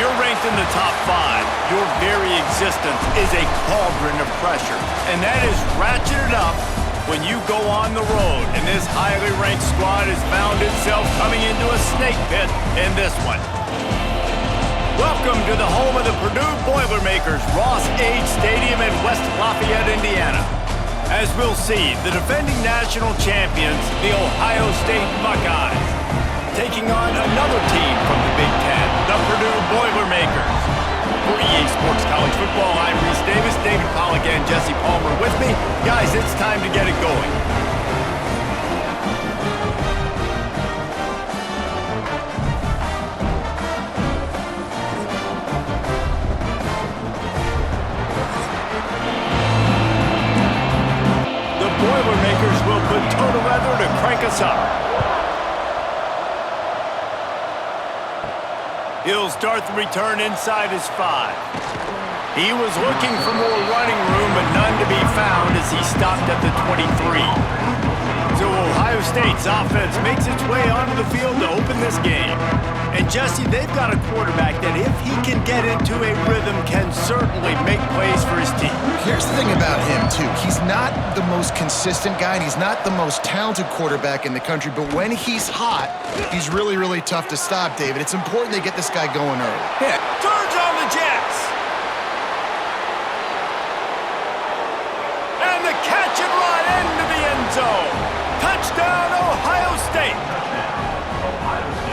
you're ranked in the top 5, your very existence is a cauldron of pressure. And that is ratcheted up when you go on the road. And this highly ranked squad has found itself coming into a snake pit in this one. Welcome to the home of the Purdue Boilermakers, Ross Age Stadium in West Lafayette, Indiana. As we'll see, the defending national champions, the Ohio State Buckeyes, taking on another team from the Big Ten, the Purdue Boilermakers. For EA Sports College Football, I'm Reese Davis, David Pollock, and Jesse Palmer with me. Guys, it's time to get it going. The Boilermakers will put total leather to crank us up. He'll start the return inside his 5. He was looking for more running room, but none to be found as he stopped at the 23. So Ohio State's offense makes its way onto the field to open this game. And Jesse, they've got a quarterback that if he can get into a rhythm, can certainly make plays for his team. Here's the thing about him, too. He's not the most consistent guy, and he's not the most talented quarterback in the country, but when he's hot, he's really, really tough to stop, David. It's important they get this guy going early. Yeah. Turns on the Jets. And the catch and run into the end zone. Touchdown, Ohio State.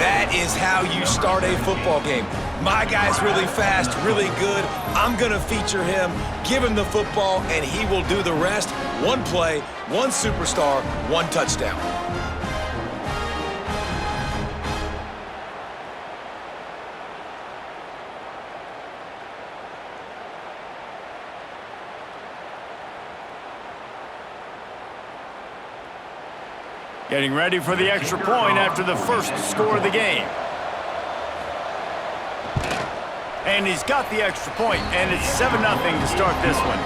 That is how you start a football game. My guy's really fast, really good. I'm going to feature him, give him the football, and he will do the rest. One play, one superstar, one touchdown. Getting ready for the extra point after the first score of the game. And he's got the extra point, and it's 7-0 to start this one.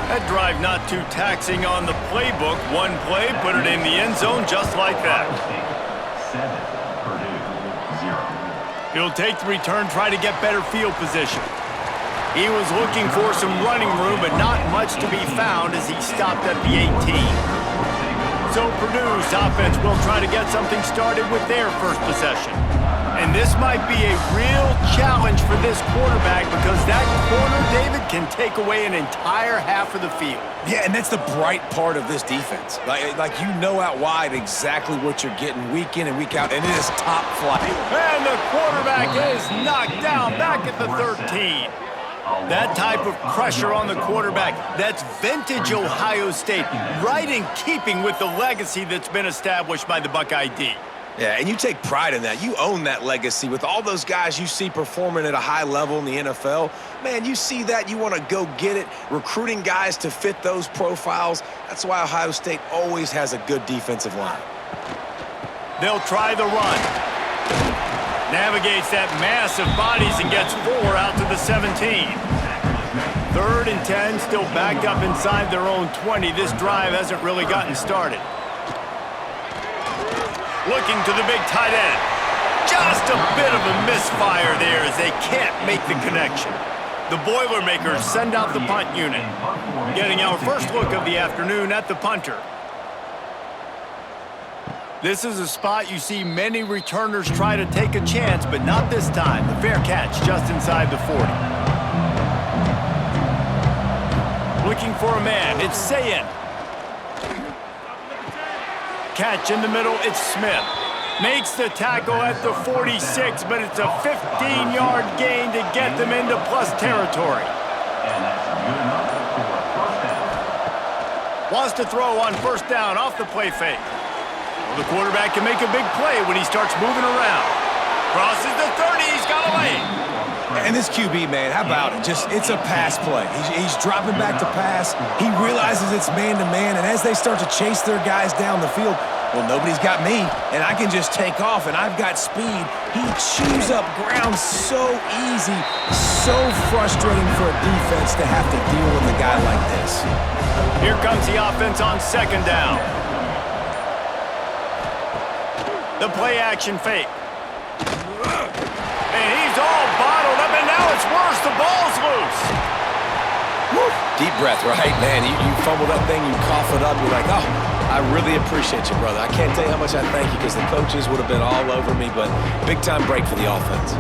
That drive not too taxing on the playbook. One play, put it in the end zone just like that. 7, Purdue, 0. He'll take the return, try to get better field position. He was looking for some running room, but not much to be found as he stopped at the 18. So Purdue's offense will try to get something started with their first possession. And this might be a real challenge for this quarterback because that corner, David, can take away an entire half of the field. Yeah, and that's the bright part of this defense. Like you know out wide exactly what you're getting week in and week out, and it is top flight. And the quarterback is knocked down back at the 13. That type of pressure on the quarterback, that's vintage Ohio State, right in keeping with the legacy that's been established by the Buckeye D. Yeah, and you take pride in that. You own that legacy with all those guys you see performing at a high level in the NFL. Man, you see that, you want to go get it, recruiting guys to fit those profiles. That's why Ohio State always has a good defensive line. They'll try the run. Navigates that mass of bodies and gets 4 out to the 17. 3rd and 10, still backed up inside their own 20. This drive hasn't really gotten started. Looking to the big tight end. Just a bit of a misfire there as they can't make the connection. The Boilermakers send out the punt unit. Getting our first look of the afternoon at the punter. This is a spot you see many returners try to take a chance, but not this time. The fair catch just inside the 40. Looking for a man, it's Sayin. Catch in the middle, it's Smith. Makes the tackle at the 46, but it's a 15-yard gain to get them into plus territory. And that's good enough for a first down. Wants to throw on first down off the play fake. Well, the quarterback can make a big play when he starts moving around. Crosses the 30, he's got a lane. And this QB, man, how about it? It's a pass play. He's dropping back to pass. He realizes it's man-to-man, and as they start to chase their guys down the field, well, nobody's got me, and I can just take off, and I've got speed. He chews up ground so easy, so frustrating for a defense to have to deal with a guy like this. Here comes the offense on second down. The play action fake. And he's all bottled up, and now Deep breath, right? Man, you fumble that thing, you cough it up, you're like, oh, I really appreciate you, brother. I can't tell you how much I thank you because the coaches would have been all over me, but big-time break for the offense.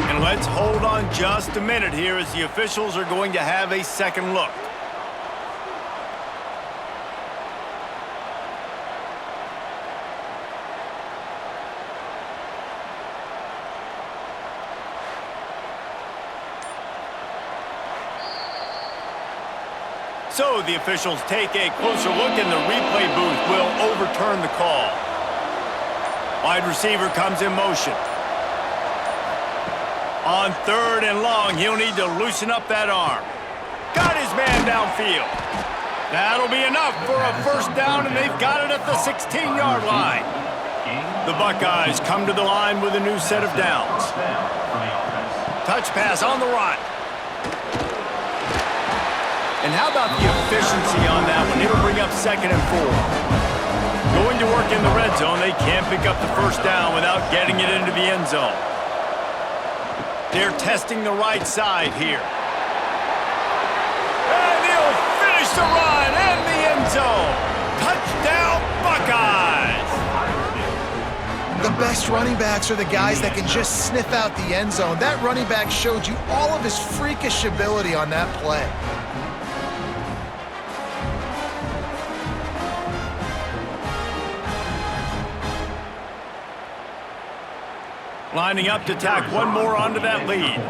And let's hold on just a minute here as the officials are going to have a second look. So the officials take a closer look and the replay booth will overturn the call. Wide receiver comes in motion. On 3rd and long, he'll need to loosen up that arm. Got his man downfield. That'll be enough for a first down, and they've got it at the 16-yard line. The Buckeyes come to the line with a new set of downs. Touch pass on the run. And how about the efficiency on that one? It'll bring up 2nd and 4. Going to work in the red zone, they can't pick up the first down without getting it into the end zone. They're testing the right side here. And he'll finish the run and the end zone. Touchdown, Buckeyes! The best running backs are the guys that can just sniff out the end zone. That running back showed you all of his freakish ability on that play. Lining up to tack one more onto that lead.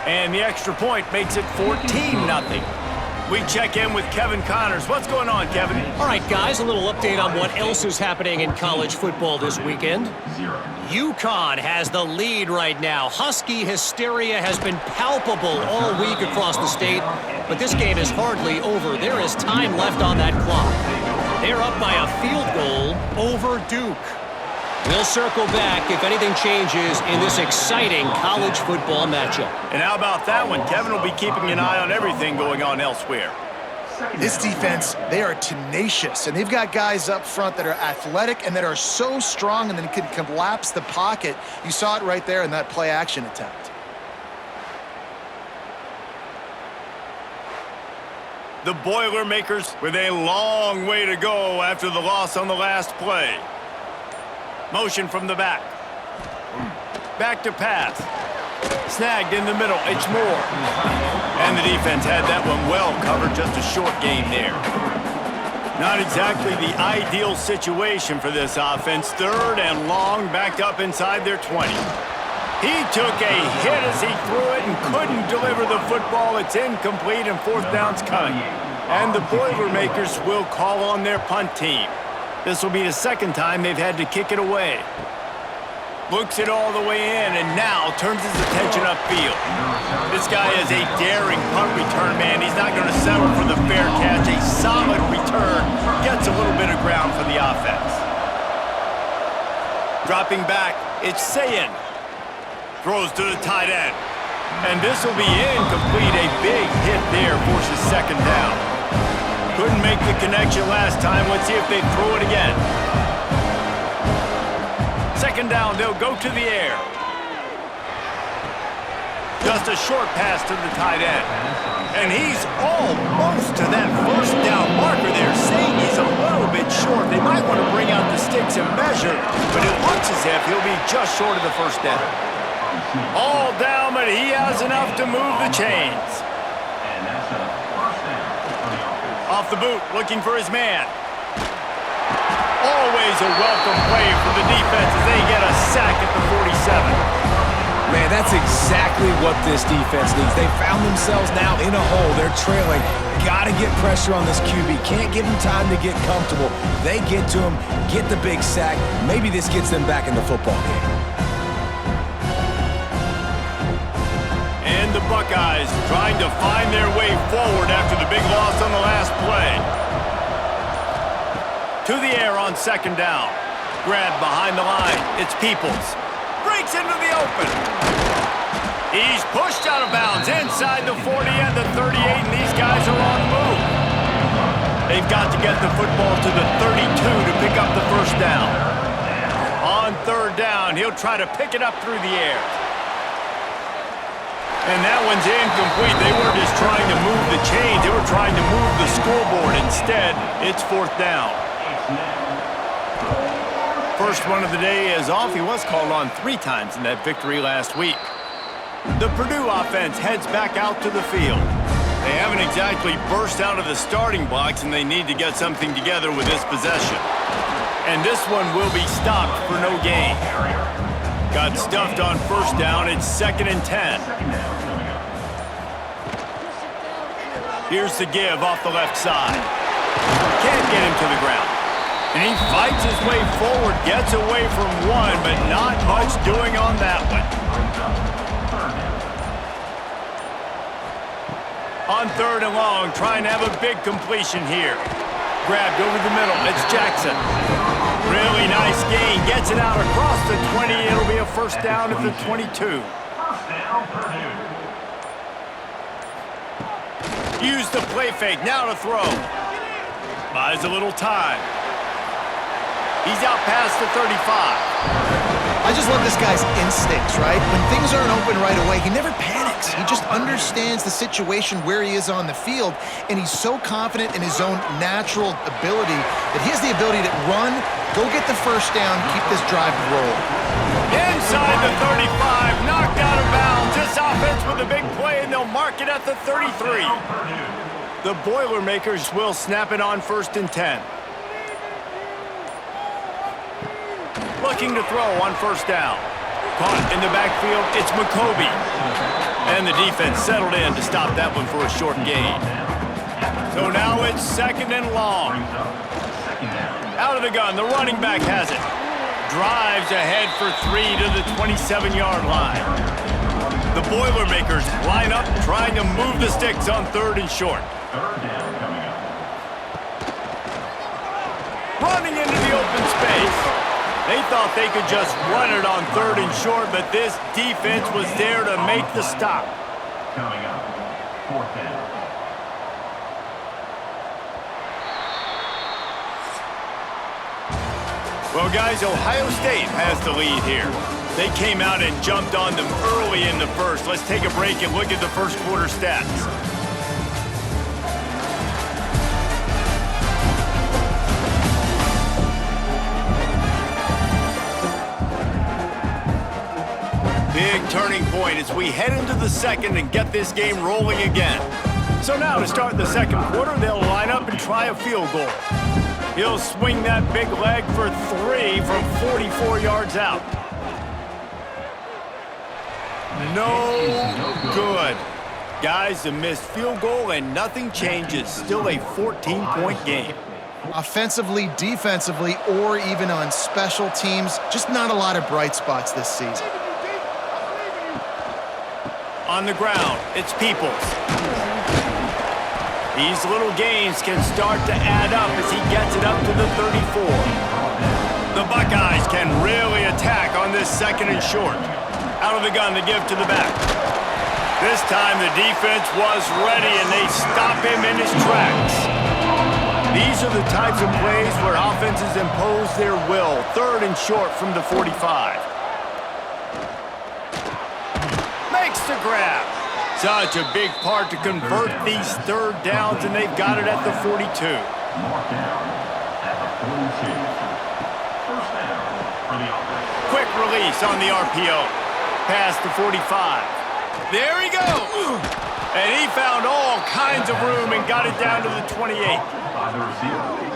And the extra point makes it 14-0. We check in with Kevin Connors. What's going on, Kevin? All right, guys, a little update on what else is happening in college football this weekend. UConn has the lead right now. Husky hysteria has been palpable all week across the state, but this game is hardly over. There is time left on that clock. They're up by a field goal over Duke. We'll circle back if anything changes in this exciting college football matchup. And how about that one? Kevin will be keeping an eye on everything going on elsewhere. This defense, they are tenacious, and they've got guys up front that are athletic and that are so strong and then can collapse the pocket. You saw it right there in that play-action attempt. The Boilermakers with a long way to go after the loss on the last play. Motion from the back. Back to pass. Snagged in the middle. It's Moore. And the defense had that one well covered. Just a short game there. Not exactly the ideal situation for this offense. 3rd and long, backed up inside their 20. He took a hit as he threw it and couldn't deliver the football. It's incomplete and 4th down's coming. And the Boilermakers will call on their punt team. This will be the 2nd time they've had to kick it away. Looks it all the way in and now turns his attention upfield. This guy is a daring punt return man. He's not going to settle for the fair catch. A solid return. Gets a little bit of ground for the offense. Dropping back, it's Sayin. Throws to the tight end. And this will be incomplete. A big hit there forces 2nd down. Couldn't make the connection last time. Let's see if they throw it again. 2nd down, they'll go to the air. Just a short pass to the tight end. And he's almost to that 1st down marker there. Saying he's a little bit short. They might want to bring out the sticks and measure, but it looks as if he'll be just short of the 1st down. All down, but he has enough to move the chains. Off the boot, looking for his man. Always a welcome play for the defense as they get a sack at the 47. Man, that's exactly what this defense needs. They found themselves now in a hole. They're trailing. Got to get pressure on this QB. Can't give him time to get comfortable. They get to him, get the big sack. Maybe this gets them back in the football game. And the Buckeyes trying to find their way forward after the big loss on the last play. To the air on 2nd down. Grab behind the line. It's Peoples. Breaks into the open. He's pushed out of bounds inside the 40 and the 38, and these guys are on the move. They've got to get the football to the 32 to pick up the first down. On third down, he'll try to pick it up through the air. And that one's incomplete. They weren't just trying to move the chains. They were trying to move the scoreboard. Instead, it's fourth down. First one of the day is off. He was called on 3 times in that victory last week. The Purdue offense heads back out to the field. They haven't exactly burst out of the starting blocks, and they need to get something together with this possession. And this one will be stopped for no gain. Got stuffed on first down. It's 2nd and 10. Here's the give off the left side. Can't get him to the ground. And he fights his way forward, gets away from one, but not much doing on that one. On third and long, trying to have a big completion here. Grabbed over the middle, it's Jackson. Really nice gain, gets it out across the 20. It'll be a first down at the 22. Use the play fake, now to throw. Buys a little time. He's out past the 35. I just love this guy's instincts, right? When things aren't open right away, he never panics. He just understands the situation where he is on the field, and he's so confident in his own natural ability that he has the ability to run, go get the first down, keep this drive rolling. Inside the 35, knocked out of bounds. This offense with a big play, and they'll mark it at the 33. The Boilermakers will snap it on 1st and 10. Looking to throw on first down. Caught in the backfield, it's McCoby. And the defense settled in to stop that one for a short gain. So now it's 2nd and long. Out of the gun, the running back has it. Drives ahead for 3 to the 27-yard line. The Boilermakers line up, trying to move the sticks on 3rd and short. Running into the open space. They thought they could just run it on 3rd and short, but this defense was there to make the stop. Coming up, 4th down. Well, guys, Ohio State has the lead here. They came out and jumped on them early in the first. Let's take a break and look at the first quarter stats. Big turning point as we head into the second and get this game rolling again. So now to start the second quarter, they'll line up and try a field goal. He'll swing that big leg for 3 from 44 yards out. No good. Guys, a missed field goal and nothing changes. Still a 14-point game. Offensively, defensively, or even on special teams, just not a lot of bright spots this season. On the ground, it's Peoples. These little gains can start to add up as he gets it up to the 34. The Buckeyes can really attack on this 2nd and short. Out of the gun, the give to the back. This time the defense was ready and they stop him in his tracks. These are the types of plays where offenses impose their will. 3rd and short from the 45. Makes the grab. Such a big part to convert these 3rd downs, and they've got it at the 42. Marked down at the 42. First down for the offense. Quick release on the RPO. Past the 45. There he goes. And he found all kinds of room and got it down to the 28.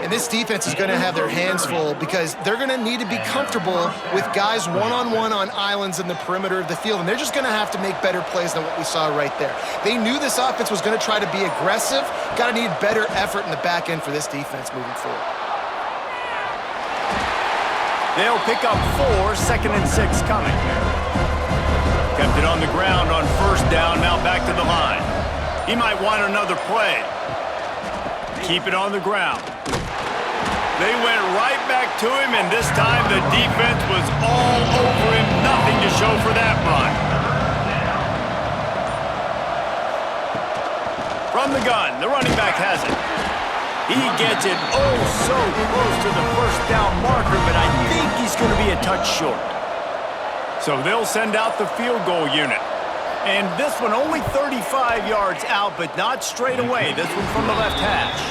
And this defense is going to have their hands full because they're going to need to be comfortable with guys one-on-one on islands in the perimeter of the field, and they're just going to have to make better plays than what we saw right there. They knew this offense was going to try to be aggressive. Got to need better effort in the back end for this defense moving forward. They'll pick up 4, 2nd and 6 coming. Kept it on the ground on first down, now back to the line. He might want another play. Keep it on the ground. They went right back to him, and this time the defense was all over him. Nothing to show for that run. From the gun, the running back has it. He gets it oh so close to the first down marker, but I think he's going to be a touch short. So they'll send out the field goal unit. And this one only 35 yards out, but not straight away. This one from the left hash.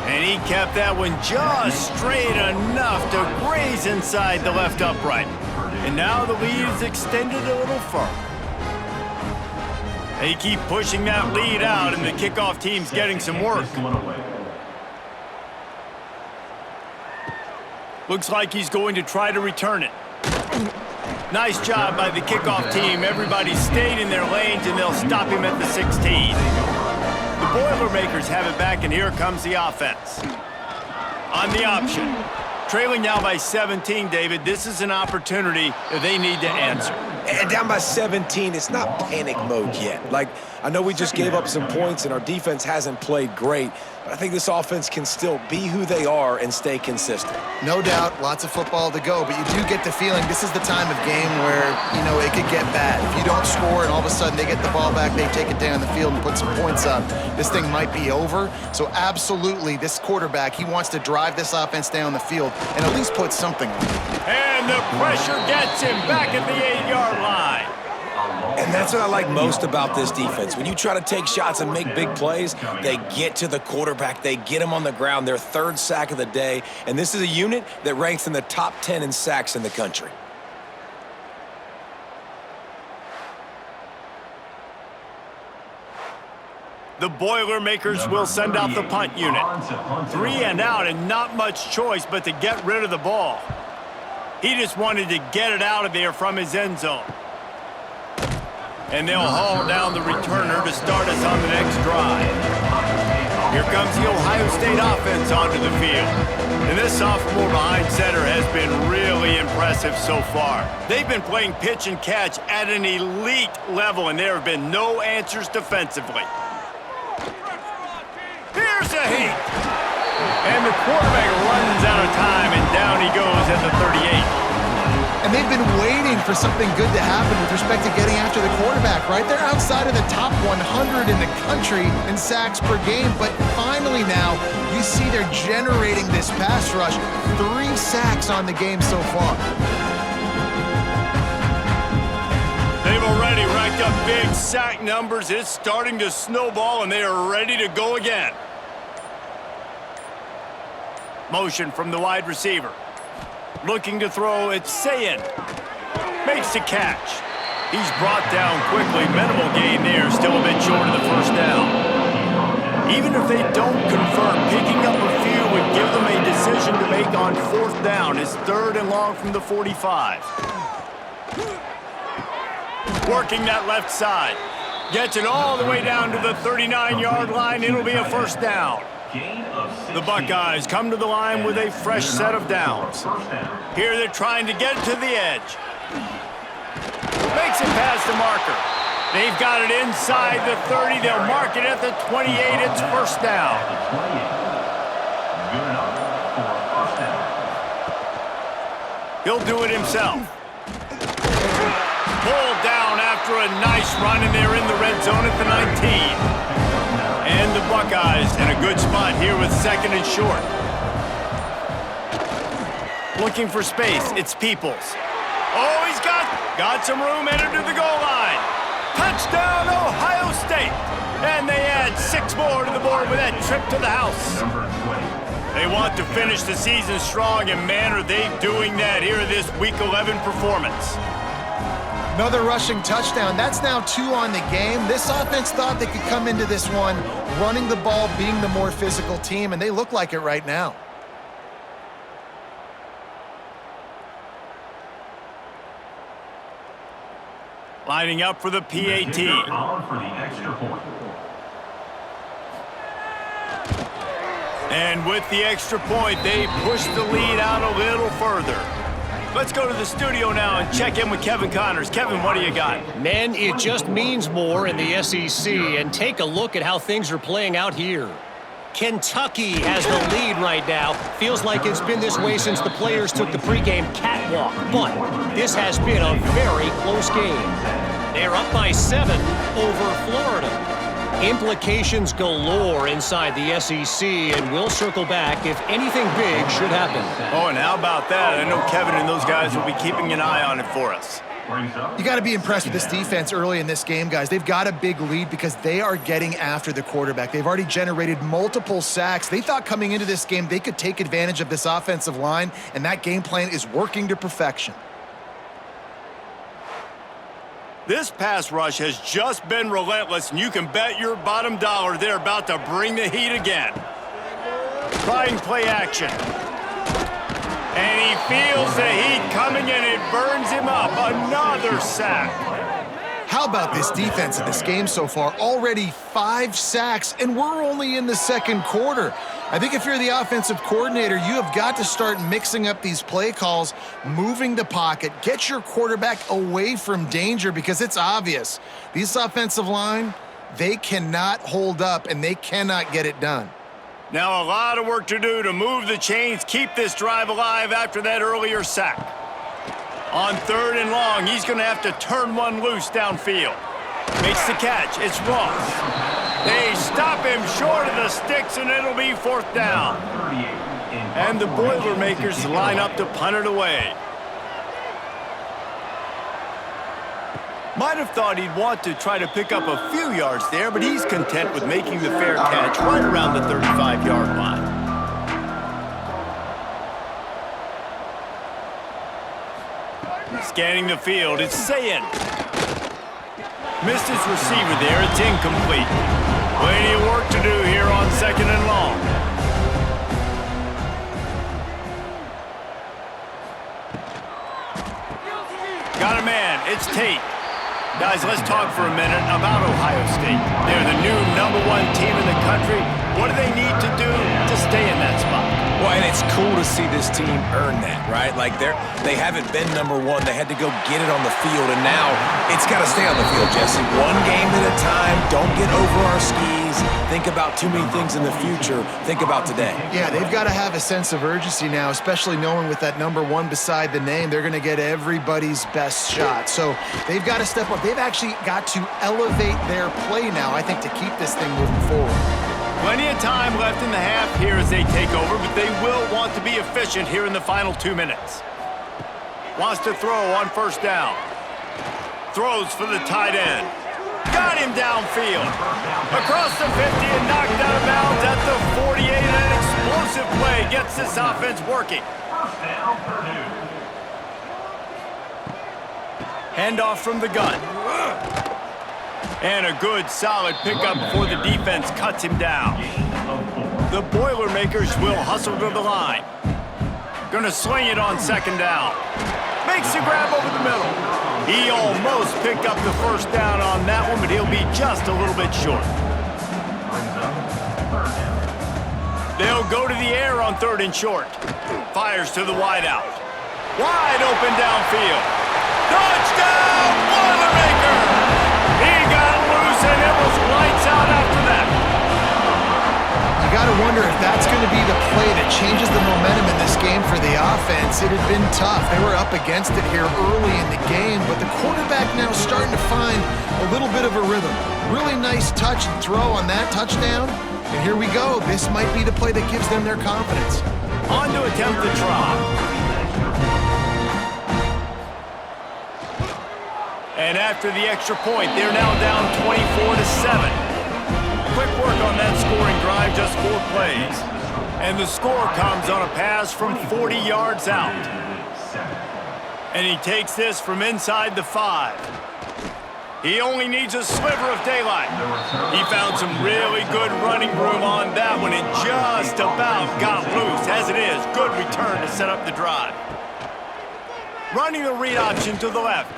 And he kept that one just straight enough to graze inside the left upright. And now the lead is extended a little further. They keep pushing that lead out, and the kickoff team's getting some work. Looks like he's going to try to return it. Nice job by the kickoff team. Everybody stayed in their lanes, and they'll stop him at the 16. The Boilermakers have it back, and here comes the offense. On the option. Trailing now by 17, David. This is an opportunity that they need to answer. And down by 17, it's not panic mode yet. Like, I know we just gave up some points and our defense hasn't played great, but I think this offense can still be who they are and stay consistent. No doubt, lots of football to go, but you do get the feeling this is the time of game where, it could get bad. If you don't score and all of a sudden they get the ball back, they take it down the field and put some points up, this thing might be over. So absolutely, this quarterback, he wants to drive this offense down the field and at least put something on it. And the pressure gets him back at the 8-yard line. And that's what I like most about this defense. When you try to take shots and make big plays, they get to the quarterback. They get him on the ground, their third sack of the day. And this is a unit that ranks in the top 10 in sacks in the country. The Boilermakers will send out the punt unit. 3 and out and not much choice but to get rid of the ball. He just wanted to get it out of there from his end zone. And they'll haul down the returner to start us on the next drive. Here comes the Ohio State offense onto the field. And this sophomore behind center has been really impressive so far. They've been playing pitch and catch at an elite level, and there have been no answers defensively. Here's a heat. And the quarterback runs out of time, and down he goes at the 38. And they've been waiting for something good to happen with respect to getting after the quarterback, right? They're outside of the top 100 in the country in sacks per game, but finally now you see they're generating this pass rush. 3 sacks on the game so far. They've already racked up big sack numbers. It's starting to snowball, and they are ready to go again. Motion from the wide receiver. Looking to throw, it's Sayin. Makes the catch. He's brought down quickly. Minimal gain there, still a bit short of the first down. Even if they don't convert, picking up a few would give them a decision to make on 4th down. It's 3rd and long from the 45. Working that left side. Gets it all the way down to the 39-yard line. It'll be a first down. The Buckeyes come to the line with a fresh set of downs. Here they're trying to get it to the edge. Makes it past the marker. They've got it inside the 30. They'll mark it at the 28. It's first down. He'll do it himself. Pulled down after a nice run, and they're in the red zone at the 19. And the Buckeyes in a good spot here with 2nd and short. Looking for space, it's Peoples. Oh, he's got some room, entered to the goal line. Touchdown, Ohio State. And they add 6 more to the board with that trip to the house. They want to finish the season strong, and man, are they doing that here in this Week 11 performance. Another rushing touchdown. That's now 2 on the game. This offense thought they could come into this one running the ball, being the more physical team, and they look like it right now. Lining up for the PAT. And with the extra point, they push the lead out a little further. Let's go to the studio now and check in with Kevin Connors. Kevin, what do you got? Men, it just means more in the SEC, and take a look at how things are playing out here. Kentucky has the lead right now. Feels like it's been this way since the players took the pregame catwalk, but this has been a very close game. They're up by 7 over Florida. Implications galore inside the SEC, and we'll circle back if anything big should happen. Oh, and how about that? I know Kevin and those guys will be keeping an eye on it for us. You got to be impressed with this defense early in this game, guys. They've got a big lead because they are getting after the quarterback. They've already generated multiple sacks. They thought coming into this game they could take advantage of this offensive line, and that game plan is working to perfection. This pass rush has just been relentless, and you can bet your bottom dollar they're about to bring the heat again. Trying play action. And he feels the heat coming, and it burns him up. Another sack. How about this defense in this game so far? Already 5 sacks, and we're only in the second quarter. I think if you're the offensive coordinator, you have got to start mixing up these play calls, moving the pocket, get your quarterback away from danger because it's obvious. These offensive line, they cannot hold up, and they cannot get it done. Now a lot of work to do to move the chains, keep this drive alive after that earlier sack. On 3rd and long, he's going to have to turn one loose downfield. Makes the catch. It's Ross. They stop him short of the sticks, and it'll be 4th down. And the Boilermakers line up to punt it away. Might have thought he'd want to try to pick up a few yards there, but he's content with making the fair catch right around the 35-yard line. Scanning the field, it's Sayin. Missed his receiver there, it's incomplete. Plenty of work to do here on 2nd and long. Got a man, it's Tate. Guys, let's talk for a minute about Ohio State. They're the new #1 team in the country. What do they need to do to stay in that spot? Well, and it's cool to see this team earn that, right? Like, they haven't been #1. They had to go get it on the field, and now it's got to stay on the field, Jesse. One game at a time. Don't get over our skis. Think about too many things in the future. Think about today. Yeah, they've got to have a sense of urgency now, especially knowing with that #1 beside the name, they're going to get everybody's best shot. So they've got to step up. They've actually got to elevate their play now, I think, to keep this thing moving forward. Plenty of time left in the half here as they take over, but they will want to be efficient here in the final 2 minutes. Wants to throw on 1st down. Throws for the tight end. Got him downfield. Across the 50 and knocked out of bounds at the 48. An explosive play gets this offense working. Handoff from the gun. And a good, solid pickup before the defense cuts him down. The Boilermakers will hustle to the line. Gonna sling it on 2nd down. Makes the grab over the middle. He almost picked up the 1st down on that one, but he'll be just a little bit short. They'll go to the air on 3rd and short. Fires to the wideout. Wide open downfield. Touchdown, Boilermakers! He got loose, and it was lights out after that. You got to wonder if that's going to be the play that changes the momentum in this game for the offense. It had been tough. They were up against it here early in the game, but the quarterback now starting to find a little bit of a rhythm. Really nice touch and throw on that touchdown, and here we go. This might be the play that gives them their confidence. On to attempt the try. And after the extra point, they're now down 24-7. Quick work on that scoring drive, just 4 plays. And the score comes on a pass from 40 yards out. And he takes this from inside the 5. He only needs a sliver of daylight. He found some really good running room on that one and just about got loose. As it is, good return to set up the drive. Running the read option to the left.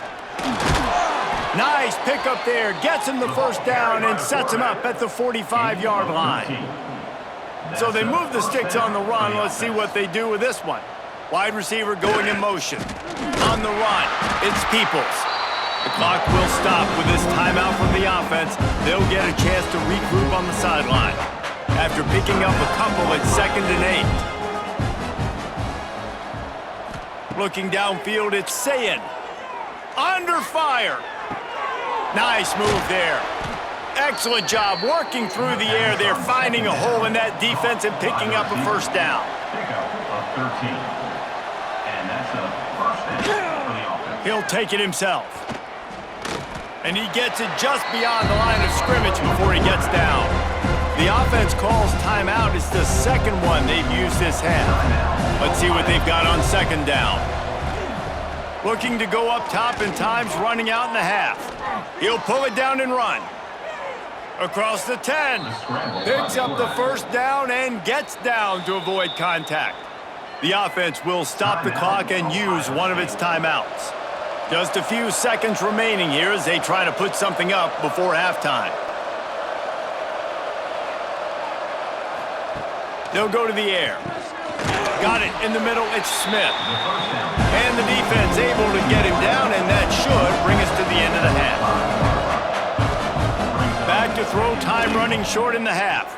Nice pickup there. Gets him the 1st down and sets him up at the 45-yard line. So they move the sticks on the run. Let's see what they do with this one. Wide receiver going in motion. On the run, it's Peoples. The clock will stop with this timeout from the offense. They'll get a chance to regroup on the sideline after picking up a couple at 2nd and 8. Looking downfield, it's Sayin. Under fire. Nice move there. Excellent job working through the air. They're finding a hole in that defense and picking up a first down. Pickup of 13. And that's a first down for the offense. He'll take it himself. And he gets it just beyond the line of scrimmage before he gets down. The offense calls timeout. It's the second one they've used this half. Let's see what they've got on second down. Looking to go up top, and time's running out in the half. He'll pull it down and run. Across the 10. Picks up the first down and gets down to avoid contact. The offense will stop the clock and use one of its timeouts. Just a few seconds remaining here as they try to put something up before halftime. They'll go to the air. Got it in the middle. It's Smith. And the defense able to get him down, and that should bring us to the end of the half. Back to throw, time running short in the half.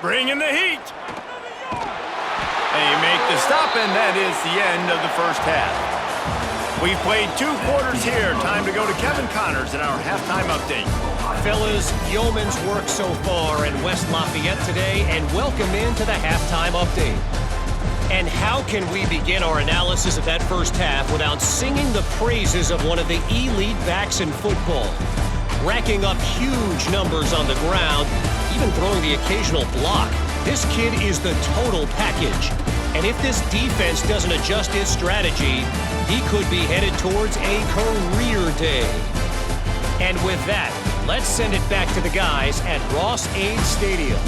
Bring in the heat. They make the stop, and that is the end of the first half. We've played 2 quarters here. Time to go to Kevin Connors in our halftime update. Fellas, yeoman's work so far in West Lafayette today, and welcome into the halftime update. And how can we begin our analysis of that first half without singing the praises of one of the elite backs in football? Racking up huge numbers on the ground, even throwing the occasional block. This kid is the total package. And if this defense doesn't adjust its strategy, he could be headed towards a career day. And with that, let's send it back to the guys at Ross-Ade Stadium.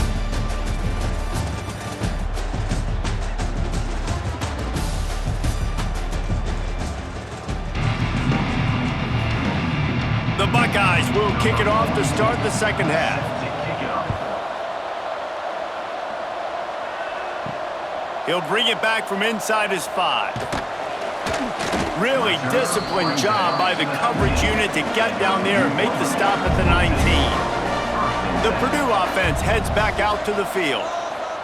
The Buckeyes will kick it off to start the second half. He'll bring it back from inside his 5. Really disciplined job by the coverage unit to get down there and make the stop at the 19. The Purdue offense heads back out to the field.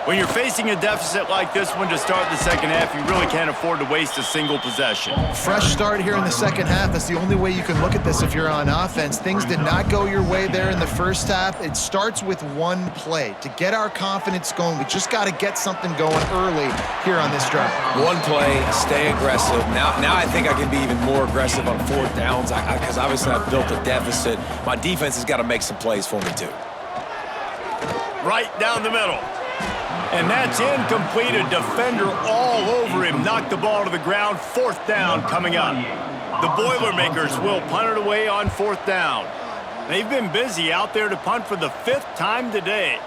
When you're facing a deficit like this one to start the second half, you really can't afford to waste a single possession. Fresh start here in the second half. That's the only way you can look at this if you're on offense. Things did not go your way there in the first half. It starts with one play. To get our confidence going, we just got to get something going early here on this drive. One play, stay aggressive. Now I think I can be even more aggressive on 4th downs because obviously I've built a deficit. My defense has got to make some plays for me too. Right down the middle. And that's incomplete. A defender all over him. Knocked the ball to the ground. 4th down coming up. The Boilermakers will punt it away on 4th down. They've been busy out there to punt for the 5th time today.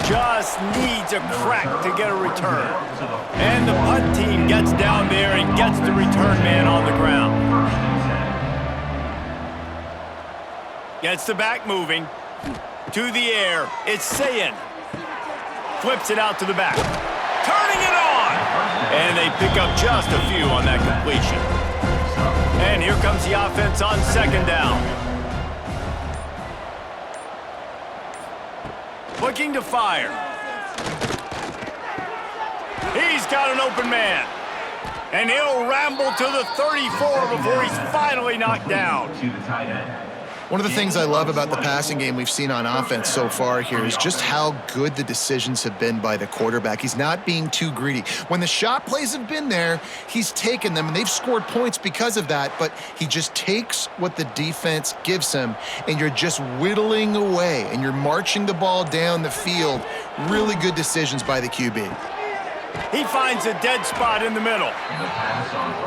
Just needs a crack to get a return. And the punt team gets down there and gets the return man on the ground. Gets the back moving. To the air. It's Sayin. Flips it out to the back. Turning it on! And they pick up just a few on that completion. And here comes the offense on second down. Looking to fire. He's got an open man. And he'll ramble to the 34 before he's finally knocked down. One of the things I love about the passing game we've seen on offense so far here is just how good the decisions have been by the quarterback. He's not being too greedy. When the shot plays have been there, he's taken them, and they've scored points because of that, but he just takes what the defense gives him, and you're just whittling away, and you're marching the ball down the field. Really good decisions by the QB. He finds a dead spot in the middle.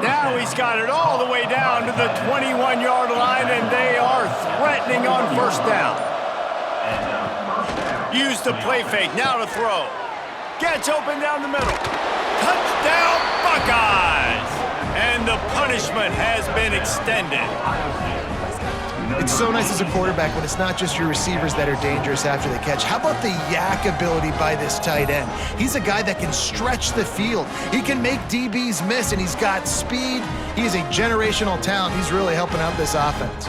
Now he's got it all the way down to the 21-yard line, and they are threatening on 1st down. Use the play fake, now to throw. Gets open down the middle. Touchdown, Buckeyes! And the punishment has been extended. It's so nice as a quarterback when it's not just your receivers that are dangerous after the catch. How about the yak ability by this tight end? He's a guy that can stretch the field. He can make DBs miss, and he's got speed. He's a generational talent. He's really helping out this offense.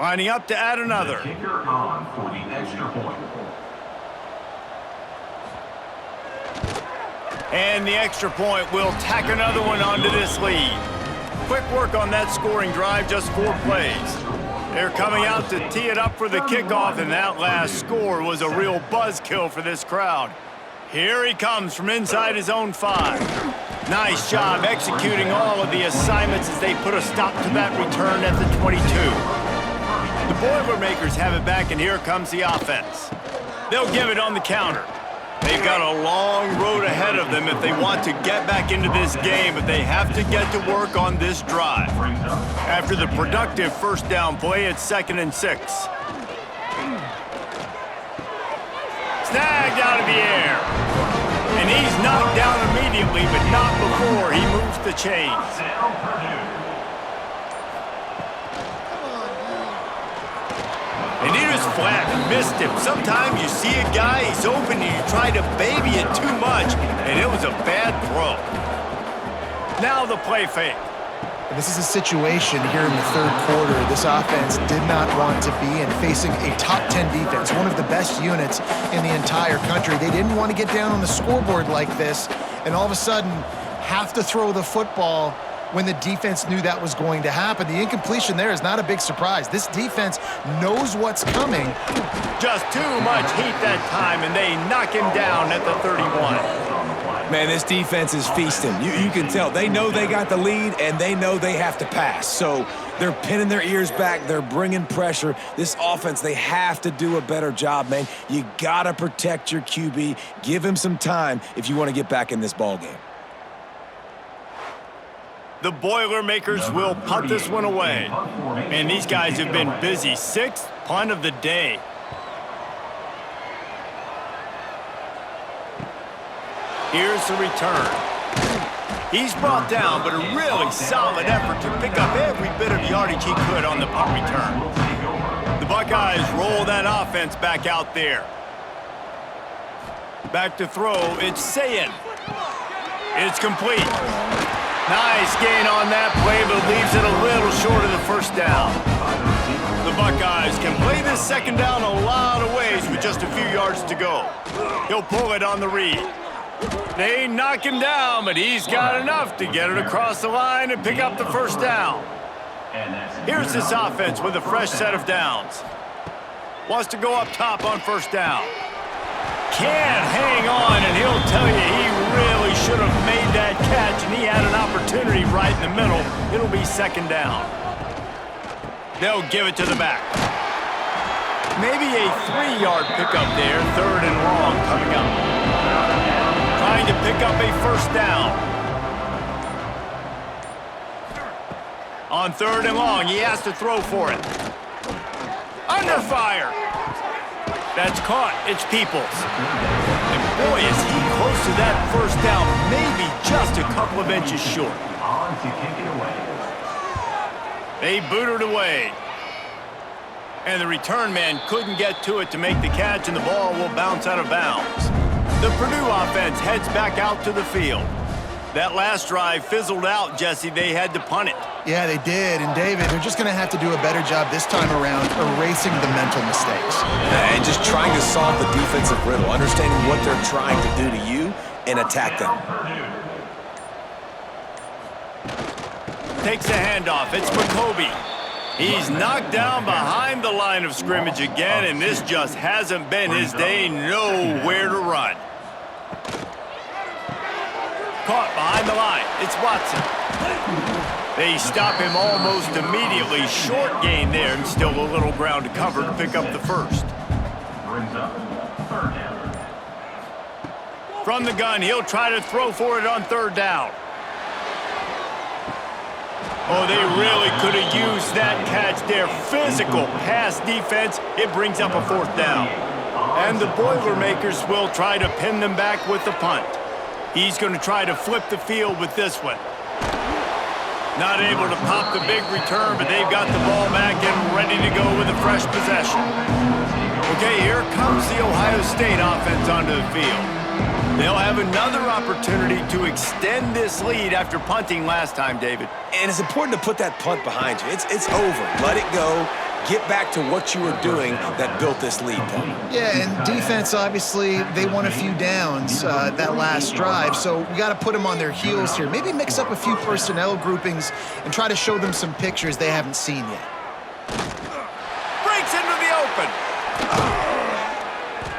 Lining up to add another. The kicker on for the extra point. And the extra point will tack another one onto this lead. Quick work on that scoring drive, just 4 plays. They're coming out to tee it up for the kickoff, and that last score was a real buzzkill for this crowd. Here he comes from inside his own 5. Nice job executing all of the assignments as they put a stop to that return at the 22. The Boilermakers have it back, and here comes the offense. They'll give it on the counter. They've got a long road ahead of them if they want to get back into this game, but they have to get to work on this drive. After the productive first down play, it's 2nd and 6. Snagged out of the air. And he's knocked down immediately, but not before he moves the chains. And he just flat missed him. Sometimes you see a guy, he's open, and you try to baby it too much, and it was a bad throw. Now the play fake. This is a situation here in the 3rd quarter this offense did not want to be in, facing a top 10 defense, one of the best units in the entire country. They didn't want to get down on the scoreboard like this and all of a sudden have to throw the football when the defense knew that was going to happen. The incompletion there is not a big surprise. This defense knows what's coming. Just too much heat that time, and they knock him down at the 31. Man, this defense is feasting. You can tell. They know they got the lead, and they know they have to pass. So they're pinning their ears back. They're bringing pressure. This offense, they have to do a better job, man. You got to protect your QB. Give him some time if you want to get back in this ballgame. The Boilermakers will punt this one away. And these guys have been busy. 6th punt of the day. Here's the return. He's brought down, but a really solid effort to pick up every bit of yardage he could on the punt return. The Buckeyes roll that offense back out there. Back to throw, it's Sayin. It's complete. Nice gain on that play, but leaves it a little short of the first down. The Buckeyes can play this 2nd down a lot of ways with just a few yards to go. He'll pull it on the read. They knock him down, but he's got enough to get it across the line and pick up the first down. Here's this offense with a fresh set of downs. Wants to go up top on first down. Can't hang on, and he'll tell you he really should have made that catch, and he had an opportunity right in the middle. It'll be 2nd down. They'll give it to the back. Maybe a 3-yard pickup there, 3rd and long coming up. Trying to pick up a first down. On 3rd and long, he has to throw for it. Under fire. That's caught. It's Peoples. And boy, is he close to that first down, maybe just a couple of inches short. They boot it away. And the return man couldn't get to it to make the catch, and the ball will bounce out of bounds. The Purdue offense heads back out to the field. That last drive fizzled out, Jesse. They had to punt it. Yeah, they did. And, David, they're just going to have to do a better job this time around erasing the mental mistakes. And just trying to solve the defensive riddle, understanding what they're trying to do to you and attack them. Takes a handoff. It's McCoby. He's knocked down behind the line of scrimmage again, and this just hasn't been his day. Nowhere to run. Caught behind the line. It's Watson. They stop him almost immediately. Short gain there, and still a little ground to cover to pick up the first. From the gun, he'll try to throw for it on 3rd down. Oh, they really could have used that catch there. Physical pass defense. It brings up a 4th down. And the Boilermakers will try to pin them back with the punt. He's going to try to flip the field with this one. Not able to pop the big return, but they've got the ball back and ready to go with a fresh possession. Okay, here comes the Ohio State offense onto the field. They'll have another opportunity to extend this lead after punting last time, David. And it's important to put that punt behind you. It's over. Let it go. get back to what you were doing that built this lead, Tony. Yeah, and defense, obviously, they won a few downs that last drive, so we got to put them on their heels here. Maybe mix up a few personnel groupings and try to show them some pictures they haven't seen yet. Breaks into the open.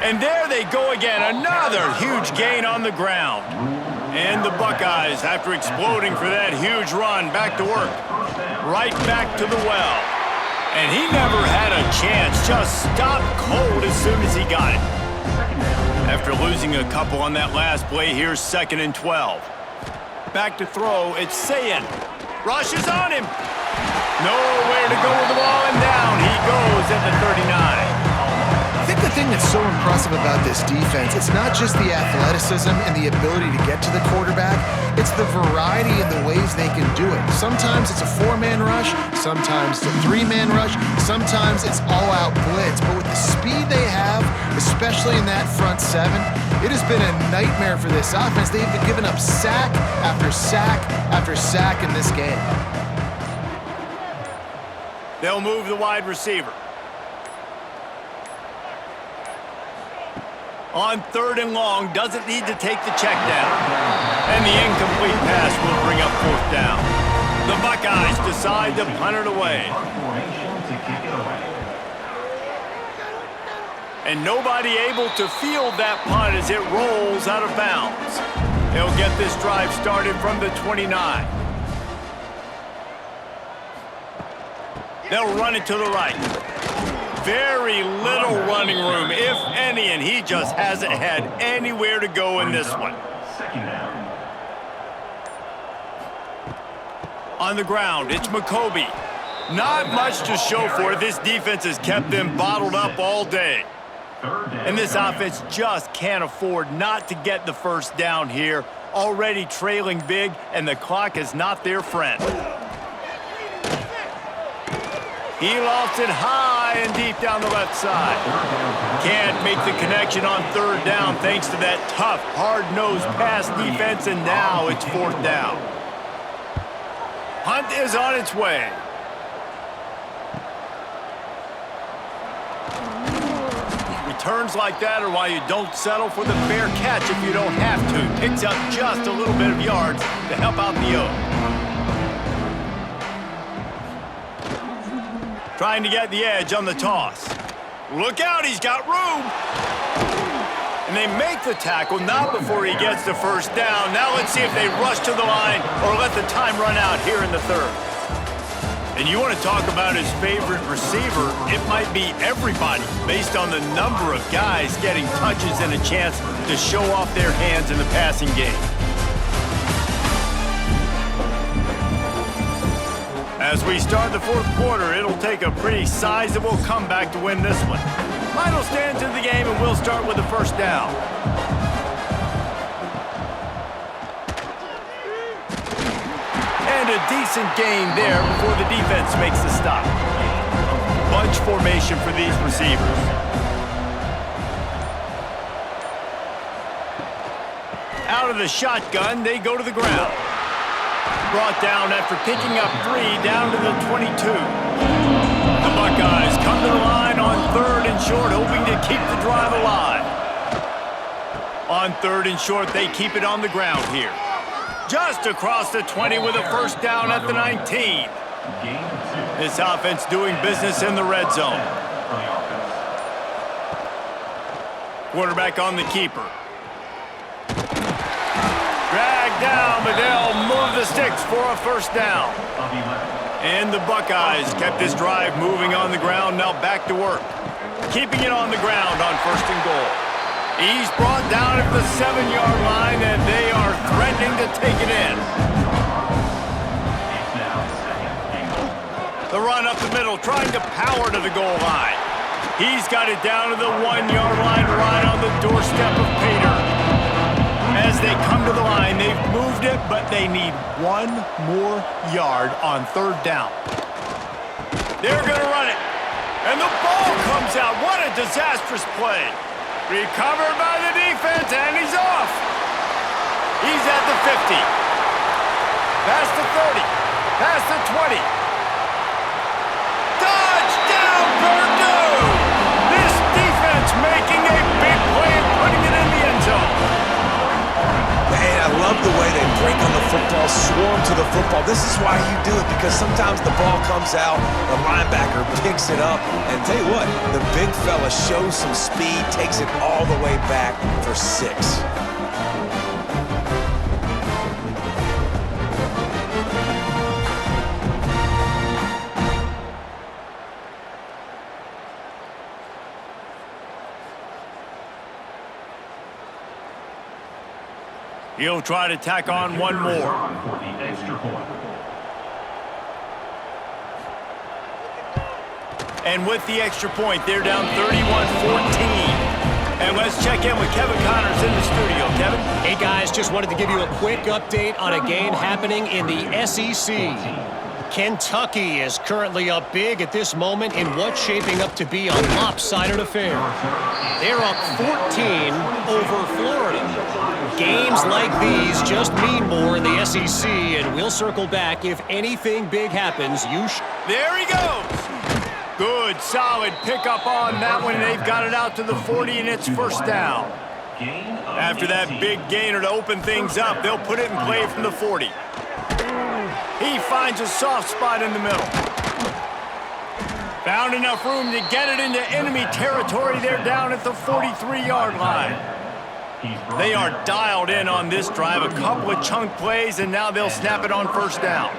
And there they go again, another huge gain on the ground. And the Buckeyes, after exploding for that huge run, back to work. Right back to the well. And he never had a chance, just stopped cold as soon as he got it. After losing a couple on that last play, here's 2nd and 12. Back to throw, it's Sayin. Rushes on him. Nowhere to go with the ball, and down he goes at the 39. I think the thing that's so impressive about this defense, it's not just the athleticism and the ability to get to the quarterback, it's the variety in the ways they can do it. Sometimes it's a 4-man rush, sometimes it's a 3-man rush, sometimes it's all-out blitz. But with the speed they have, especially in that front 7, it has been a nightmare for this offense. They've been giving up sack after sack after sack in this game. They'll move the wide receiver. On 3rd and long, doesn't need to take the check down. And the incomplete pass will bring up 4th down. The Buckeyes decide to punt it away. And nobody able to field that punt as it rolls out of bounds. They'll get this drive started from the 29. They'll run it to the right. Very little running room, if any, and he just hasn't had anywhere to go in this one. On the ground, it's McCoby. Not much to show for it. This defense has kept them bottled up all day. And this offense just can't afford not to get the first down here. Already trailing big, and the clock is not their friend. He lofts it high and deep down the left side. Can't make the connection on 3rd down thanks to that tough, hard-nosed pass defense, and now it's 4th down. Hunt is on its way. Returns like that are why you don't settle for the fair catch if you don't have to. Picks up just a little bit of yards to help out the O. Trying to get the edge on the toss. Look out, he's got room. And they make the tackle, not before he gets the first down. Now let's see if they rush to the line or let the time run out here in the 3rd. And you want to talk about his favorite receiver, it might be everybody based on the number of guys getting touches and a chance to show off their hands in the passing game. As we start the 4th quarter, it'll take a pretty sizable comeback to win this one. Final stands in the game, and we'll start with the first down. And a decent gain there before the defense makes the stop. Bunch formation for these receivers. Out of the shotgun, they go to the ground. Brought down after picking up 3 down to the 22. The Buckeyes come to the line on 3rd and short, hoping to keep the drive alive. On 3rd and short, they keep it on the ground here. Just across the 20 with a first down at the 19. This offense doing business in the red zone. Quarterback on the keeper. Dragged down, but they'll move the sticks for a first down. And the Buckeyes kept this drive moving on the ground, now back to work. Keeping it on the ground on 1st and goal. He's brought down at the 7-yard line, and they are threatening to take it in. The run up the middle, trying to power to the goal line. He's got it down to the 1-yard line, right on the doorstep of Pater. As they come to the line, they've moved it, but they need 1 more yard on 3rd down. They're going to run it. And the ball comes out. What a disastrous play. Recovered by the defense, and he's off. He's at the 50. Past the 30. Past the 20. Touchdown, the football. This is why you do it, because sometimes the ball comes out, the linebacker picks it up, and tell you what, the big fella shows some speed, takes it all the way back for 6. He'll try to tack on one more. And with the extra point, they're down 31-14. And let's check in with Kevin Connors in the studio. Kevin? Hey, guys, just wanted to give you a quick update on a game happening in the SEC. Kentucky is currently up big at this moment in what's shaping up to be a lopsided affair. They're up 14 over Florida. Games like these just mean more in the SEC, and we'll circle back if anything big happens. There he goes. Good, solid pickup on that one, and they've got it out to the 40, and it's first down. After that big gainer to open things up, they'll put it in play from the 40. He finds a soft spot in the middle. Found enough room to get it into enemy territory. They're down at the 43-yard line. They are dialed in on this drive. A couple of chunk plays, and now they'll snap it on first down.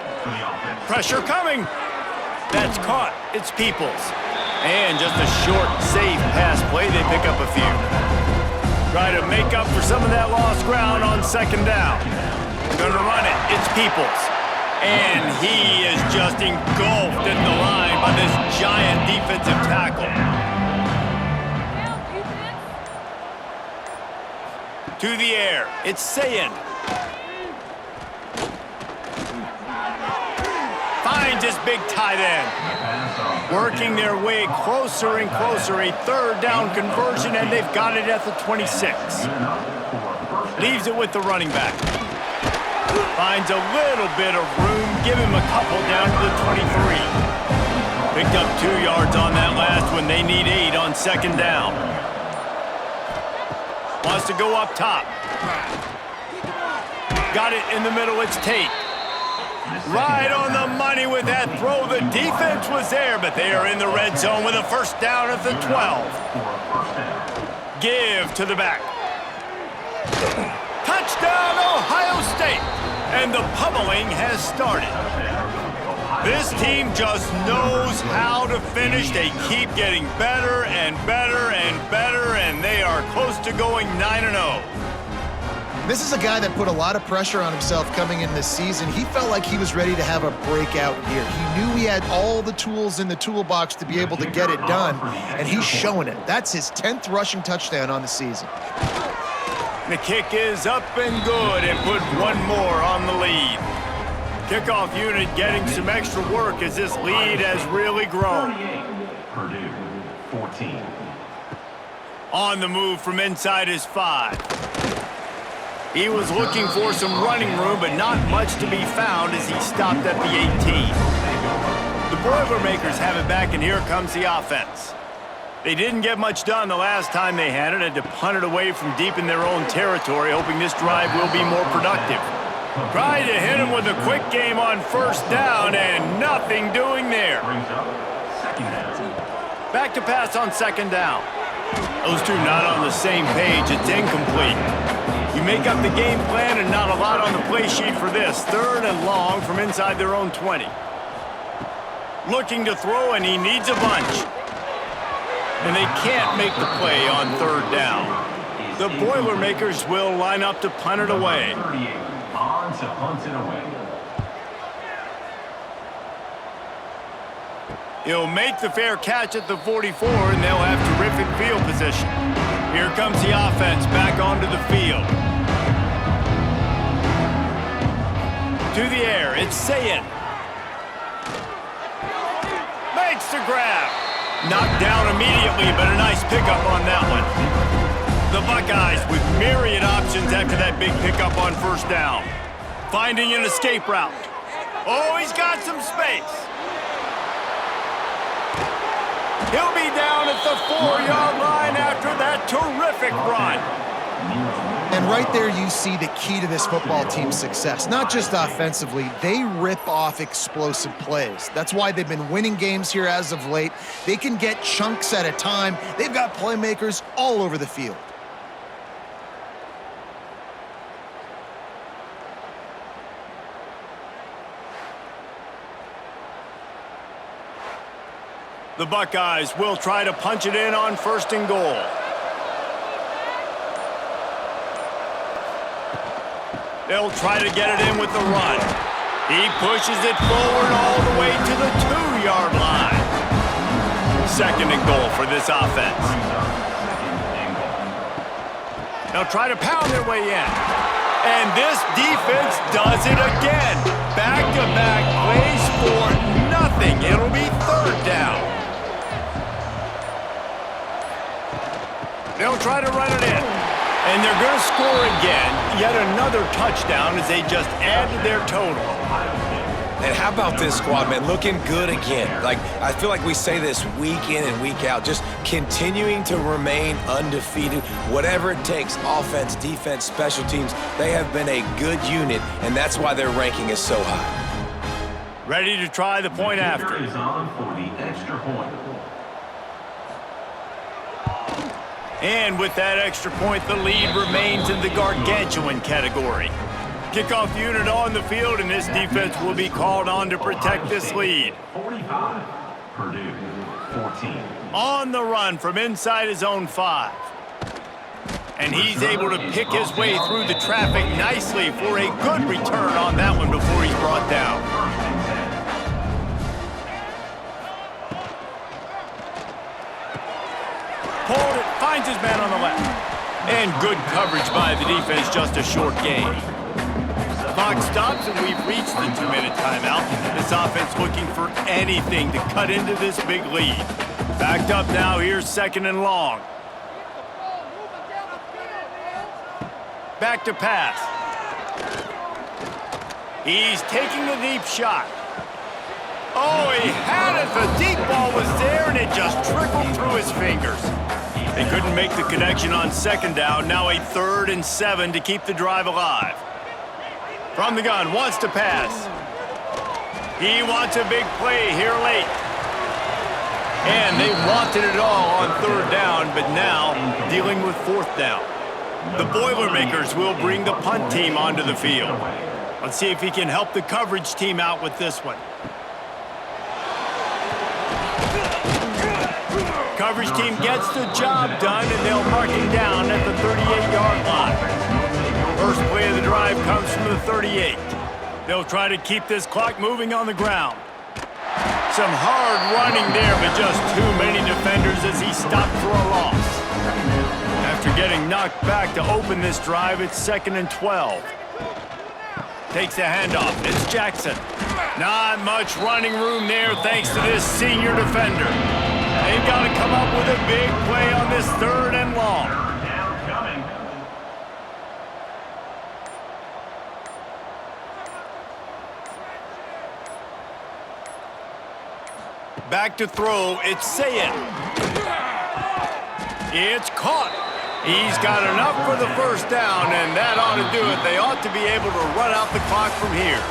Pressure coming. That's caught. It's Peoples. And just a short, safe pass play. They pick up a few. Try to make up for some of that lost ground on second down. Gonna run it. It's Peoples. And he is just engulfed at the line by this giant defensive tackle. To the air. It's Sayin. Finds his big tight end. Working their way closer and closer. A third down conversion, and they've got it at the 26. Leaves it with the running back. Finds a little bit of room. Give him a couple down to the 23. Picked up 2 yards on that last one. They need 8 on second down. Wants to go up top. Got it in the middle. It's Tate. Right on the money with that throw. The defense was there, but they are in the red zone with a first down at the 12. Give to the back. Touchdown, Ohio State. And the pummeling has started. This team just knows how to finish. They keep getting better and better and better, and they are close to going 9-0. This is a guy that put a lot of pressure on himself coming in this season. He felt like he was ready to have a breakout year. He knew he had all the tools in the toolbox to be able to get it done, and he's showing it. That's his 10th rushing touchdown on the season. The kick is up and good, and put one more on the lead. Kickoff unit getting some extra work as this lead has really grown. Purdue, 14. On the move from inside his 5. He was looking for some running room, but not much to be found as he stopped at the 18. The Boilermakers have it back, and here comes the offense. They didn't get much done the last time they had it, had to punt it away from deep in their own territory, hoping this drive will be more productive. Tried to hit him with a quick game on first down, and nothing doing there. Back to pass on second down. Those two not on the same page. It's incomplete. You make up the game plan and not a lot on the play sheet for this. Third and long from inside their own 20. Looking to throw, and he needs a bunch. And they can't make the play on third down. The Boilermakers will line up to punt it away. On to punt it away. He'll make the fair catch at the 44, and they'll have terrific field position. Here comes the offense back onto the field. To the air, it's Sayin. Makes the grab. Knocked down immediately, but a nice pickup on that one. The Buckeyes with myriad options after that big pickup on first down. Finding an escape route. Oh, he's got some space. He'll be down at the 4-yard line after that terrific run. And right there you see the key to this football team's success. Not just offensively, they rip off explosive plays. That's why they've been winning games here as of late. They can get chunks at a time. They've got playmakers all over the field. The Buckeyes will try to punch it in on 1st and goal. They'll try to get it in with the run. He pushes it forward all the way to the 2-yard line. 2nd and goal for this offense. They'll try to pound their way in. And this defense does it again. Back-to-back plays for nothing. It'll be 3rd down. They'll try to run it in. And they're going to score again. Yet another touchdown as they just added their total. And how about this squad, man? Looking good again. Like, I feel like we say this week in and week out. Just continuing to remain undefeated. Whatever it takes, offense, defense, special teams, they have been a good unit, and that's why their ranking is so high. Ready to try the point after. Is on for the extra point. And with that extra point, the lead remains in the gargantuan category. Kickoff unit on the field, and this defense will be called on to protect this lead. 45, Purdue, 14. On the run from inside his own 5. And he's able to pick his way through the traffic nicely for a good return on that one before he's brought down. Pulled it, finds his man on the left. And good coverage by the defense, just a short gain. Clock stops and we've reached the 2-minute timeout. This offense looking for anything to cut into this big lead. Backed up now, here's 2nd and long. Back to pass. He's taking the deep shot. Oh, he had it. The deep ball was there and it just trickled through his fingers. They couldn't make the connection on 2nd down. Now a 3rd and 7 to keep the drive alive. From the gun, wants to pass. He wants a big play here late. And they wanted it all on 3rd down, but now dealing with 4th down. The Boilermakers will bring the punt team onto the field. Let's see if he can help the coverage team out with this one. Coverage team gets the job done, and they'll mark him down at the 38-yard line. First play of the drive comes from the 38. They'll try to keep this clock moving on the ground. Some hard running there, but just too many defenders as he stopped for a loss. After getting knocked back to open this drive, it's 2nd and 12. Takes the handoff. It's Jackson. Not much running room there thanks to this senior defender. They've got to come up with a big play on this 3rd and long. Down coming. Back to throw, it's Sayin. It's caught. He's got enough for the 1st down, and that ought to do it. They ought to be able to run out the clock from here.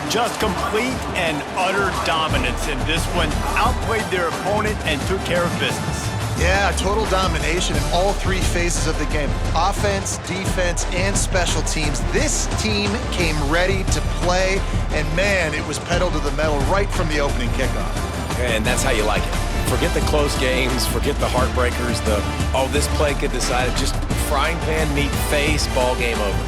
Just complete and utter dominance in this one. Outplayed their opponent and took care of business. Yeah, total domination in all 3 phases of the game. Offense, defense, and special teams. This team came ready to play, and man, it was pedal to the metal right from the opening kickoff. And that's how you like it. Forget the close games, forget the heartbreakers, this play could decide it. Just frying pan, meat face, ball game over.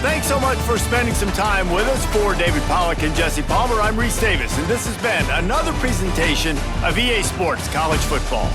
Thanks so much for spending some time with us. For David Pollack and Jesse Palmer, I'm Reese Davis, and this has been another presentation of EA Sports College Football.